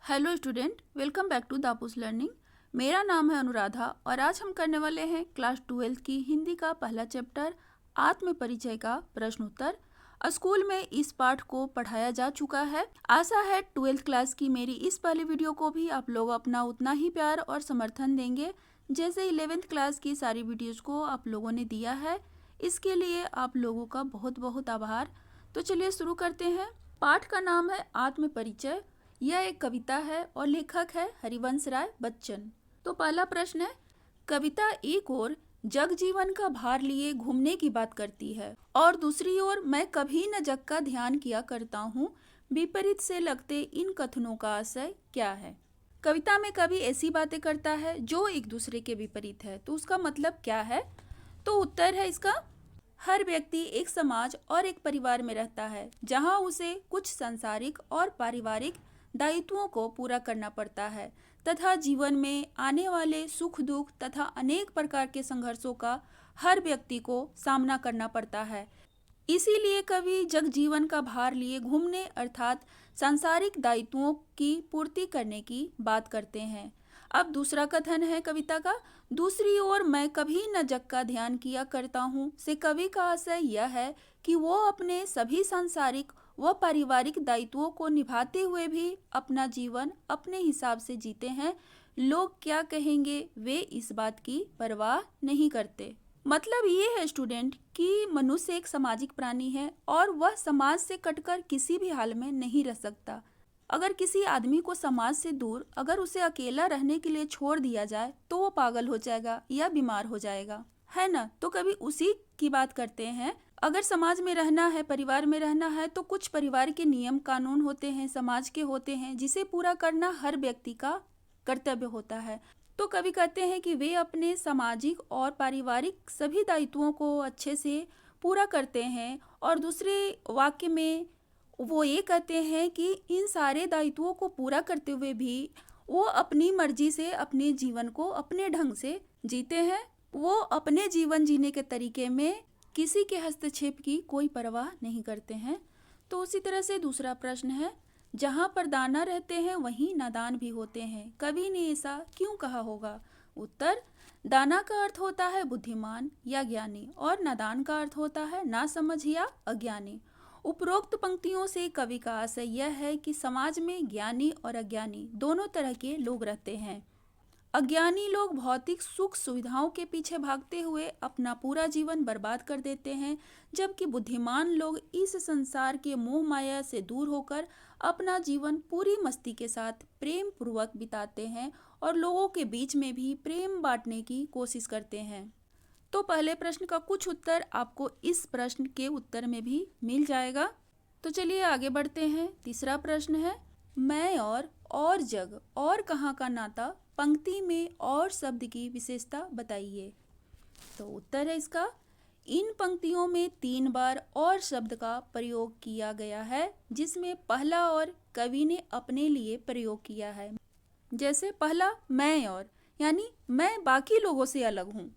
Hello student, welcome back to दापूस learning. मेरा नाम है अनुराधा और आज हम करने वाले हैं क्लास 12 की हिंदी का पहला चैप्टर आत्म परिचय का प्रश्न उत्तर। स्कूल में इस पाठ को पढ़ाया जा चुका है। आशा है 12th क्लास की मेरी इस पहली वीडियो को भी आप लोग अपना उतना ही प्यार और समर्थन देंगे जैसे 11th क्लास की सारी वीडियोज़ को आप लोगों ने दिया है। इसके लिए आप लोगों का बहुत बहुत आभार। तो चलिए शुरू करते हैं। पाठ का नाम है आत्म परिचय। यह एक कविता है और लेखक है हरिवंश राय बच्चन। तो पहला प्रश्न है, कविता एक ओर जग जीवन का भार लिए घूमने की बात करती है और दूसरी ओर मैं कभी न जग का ध्यान किया करता हूँ। विपरीत से लगते इन कथनों का आशय क्या है? कविता में कवि ऐसी बातें करता है जो एक दूसरे के विपरीत है, तो उसका मतलब क्या है? तो उत्तर है इसका, हर व्यक्ति एक समाज और एक परिवार में रहता है जहाँ उसे कुछ सांसारिक और पारिवारिक दायित्वों को पूरा करना पड़ता है तथा जीवन में आने वाले सुख दुख तथा अनेक प्रकार के संघर्षों का हर व्यक्ति को सामना करना पड़ता है। इसीलिए कवि जग जीवन का भार लिए घूमने अर्थात सांसारिक दायित्वों की पूर्ति करने की बात करते हैं। अब दूसरा कथन है कविता का, दूसरी ओर मैं कभी न जग का ध्यान किया करता हूँ से कवि का आशय यह है कि वो अपने सभी सांसारिक व पारिवारिक दायित्वों को निभाते हुए भी अपना जीवन अपने हिसाब से जीते हैं। लोग क्या कहेंगे वे इस बात की परवाह नहीं करते। मतलब ये है स्टूडेंट कि मनुष्य एक सामाजिक प्राणी है और वह समाज से कटकर किसी भी हाल में नहीं रह सकता। अगर किसी आदमी को समाज से दूर अगर उसे अकेला रहने के लिए छोड़ दिया जाए तो वो पागल हो जाएगा या बीमार हो जाएगा, है ना? तो कभी उसी की बात करते हैं। अगर समाज में रहना है, परिवार में रहना है तो कुछ परिवार के नियम कानून होते हैं, समाज के होते हैं, जिसे पूरा करना हर व्यक्ति का कर्तव्य होता है। तो कवि कहते हैं कि वे अपने सामाजिक और पारिवारिक सभी दायित्वों को अच्छे से पूरा करते हैं और दूसरे वाक्य में वो ये कहते हैं कि इन सारे दायित्वों को पूरा करते हुए भी वो अपनी मर्जी से अपने जीवन को अपने ढंग से जीते हैं। वो अपने जीवन जीने के तरीके में किसी के हस्तक्षेप की कोई परवाह नहीं करते हैं। तो उसी तरह से दूसरा प्रश्न है, जहाँ पर दाना रहते हैं वहीं नादान भी होते हैं, कवि ने ऐसा क्यों कहा होगा? उत्तर, दाना का अर्थ होता है बुद्धिमान या ज्ञानी और नादान का अर्थ होता है नासमझ या अज्ञानी। उपरोक्त पंक्तियों से कवि का आशय यह है कि समाज में ज्ञानी और अज्ञानी दोनों तरह के लोग रहते हैं। अज्ञानी लोग भौतिक सुख सुविधाओं के पीछे भागते हुए अपना पूरा जीवन बर्बाद कर देते हैं, जबकि बुद्धिमान लोग इस संसार के मोह माया से दूर होकर अपना जीवन पूरी मस्ती के साथ प्रेम पूर्वक बिताते हैं और लोगों के बीच में भी प्रेम बांटने की कोशिश करते हैं। तो पहले प्रश्न का कुछ उत्तर आपको इस प्रश्न के उत्तर में भी मिल जाएगा। तो चलिए आगे बढ़ते हैं। तीसरा प्रश्न है, मैं और जग और कहाँ का नाता पंक्ति में और शब्द की विशेषता बताइए। तो उत्तर है इसका, इन पंक्तियों में 3 बार और शब्द का प्रयोग किया गया है, जिसमें पहला और कवि ने अपने लिए प्रयोग किया है। जैसे पहला मैं और, यानी मैं बाकी लोगों से अलग हूँ।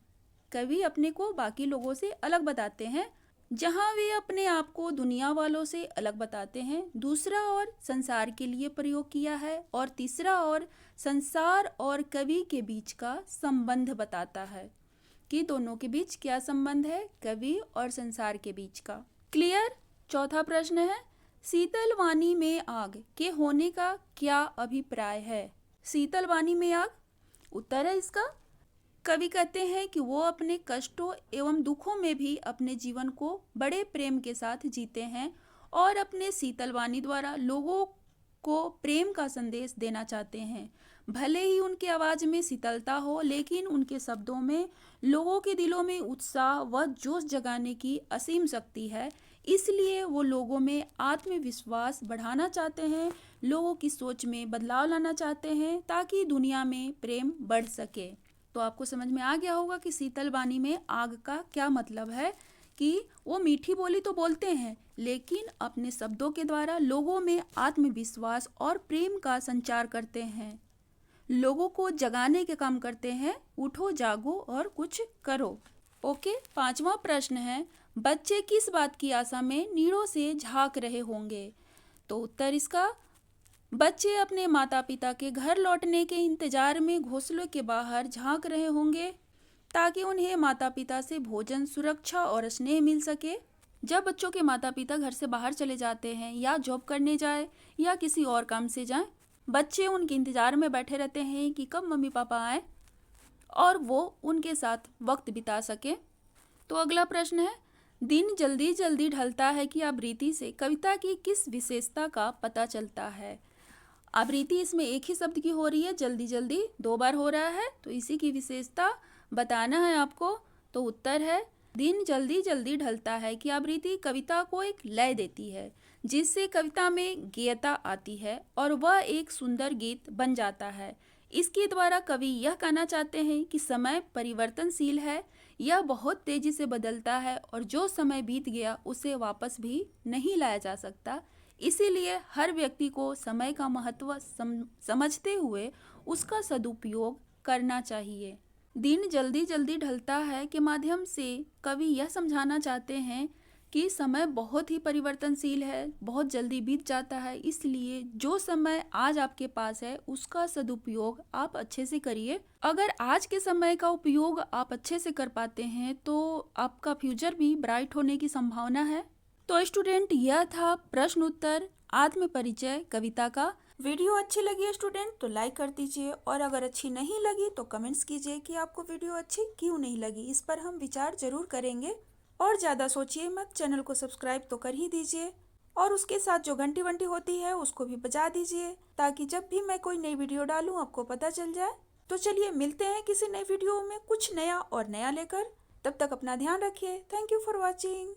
कवि अपने को बाकी लोगों से अलग बताते हैं, जहाँ वे अपने आप को दुनिया वालों से अलग बताते हैं। दूसरा और संसार के लिए प्रयोग किया है और तीसरा और संसार और कवि के बीच का संबंध बताता है कि दोनों के बीच क्या संबंध है, कवि और संसार के बीच का। क्लियर? चौथा प्रश्न है, शीतल वाणी में आग के होने का क्या अभिप्राय है? शीतल वाणी में आग, उत्तर है इसका, कवि कहते हैं कि वो अपने कष्टों एवं दुखों में भी अपने जीवन को बड़े प्रेम के साथ जीते हैं और अपने शीतल वाणी द्वारा लोगों को प्रेम का संदेश देना चाहते हैं। भले ही उनकी आवाज़ में शीतलता हो, लेकिन उनके शब्दों में लोगों के दिलों में उत्साह व जोश जगाने की असीम शक्ति है। इसलिए वो लोगों में आत्मविश्वास बढ़ाना चाहते हैं, लोगों की सोच में बदलाव लाना चाहते हैं ताकि दुनिया में प्रेम बढ़ सके। तो आपको समझ में आ गया होगा कि शीतल वाणी में आग का क्या मतलब है, कि वो मीठी बोली तो बोलते हैं लेकिन अपने शब्दों के द्वारा लोगों में आत्मविश्वास और प्रेम का संचार करते हैं, लोगों को जगाने के काम करते हैं। उठो जागो और कुछ करो। ओके, 5वां प्रश्न है, बच्चे किस बात की आशा में नीड़ों से झांक रहे होंगे? तो उत्तर इसका, बच्चे अपने माता पिता के घर लौटने के इंतजार में घोंसलों के बाहर झांक रहे होंगे ताकि उन्हें माता पिता से भोजन, सुरक्षा और स्नेह मिल सके। जब बच्चों के माता पिता घर से बाहर चले जाते हैं या जॉब करने जाए या किसी और काम से जाएं, बच्चे उनके इंतजार में बैठे रहते हैं कि कब मम्मी पापा आए और वो उनके साथ वक्त बिता सके। तो अगला प्रश्न है, दिन जल्दी जल्दी ढलता है की आवृत्ति से कविता की किस विशेषता का पता चलता है? आवृत्ति इसमें एक ही शब्द की हो रही है, जल्दी जल्दी 2 बार हो रहा है, तो इसी की विशेषता बताना है आपको। तो उत्तर है, दिन जल्दी जल्दी ढलता है कि आवृत्ति कविता को एक लय देती है जिससे कविता में गेयता आती है और वह एक सुंदर गीत बन जाता है। इसके द्वारा कवि यह कहना चाहते हैं कि समय परिवर्तनशील है, यह बहुत तेजी से बदलता है और जो समय बीत गया उसे वापस भी नहीं लाया जा सकता। इसीलिए हर व्यक्ति को समय का महत्व समझते हुए उसका सदुपयोग करना चाहिए। दिन जल्दी जल्दी ढलता है के माध्यम से कवि यह समझाना चाहते हैं कि समय बहुत ही परिवर्तनशील है, बहुत जल्दी बीत जाता है, इसलिए जो समय आज आपके पास है उसका सदुपयोग आप अच्छे से करिए। अगर आज के समय का उपयोग आप अच्छे से कर पाते हैं तो आपका फ्यूचर भी ब्राइट होने की संभावना है। तो स्टूडेंट, यह था प्रश्न उत्तर आत्म परिचय कविता का। वीडियो अच्छी लगी है स्टूडेंट तो लाइक कर दीजिए, और अगर अच्छी नहीं लगी तो कमेंट्स कीजिए कि आपको वीडियो अच्छी क्यों नहीं लगी। इस पर हम विचार जरूर करेंगे। और ज़्यादा सोचिए मत, चैनल को सब्सक्राइब तो कर ही दीजिए और उसके साथ जो घंटी वंटी होती है उसको भी बजा दीजिए ताकि जब भी मैं कोई नई वीडियो डालूँ आपको पता चल जाए। तो चलिए मिलते हैं किसी नई वीडियो में कुछ नया और नया लेकर। तब तक अपना ध्यान रखिए। Thank you for watching.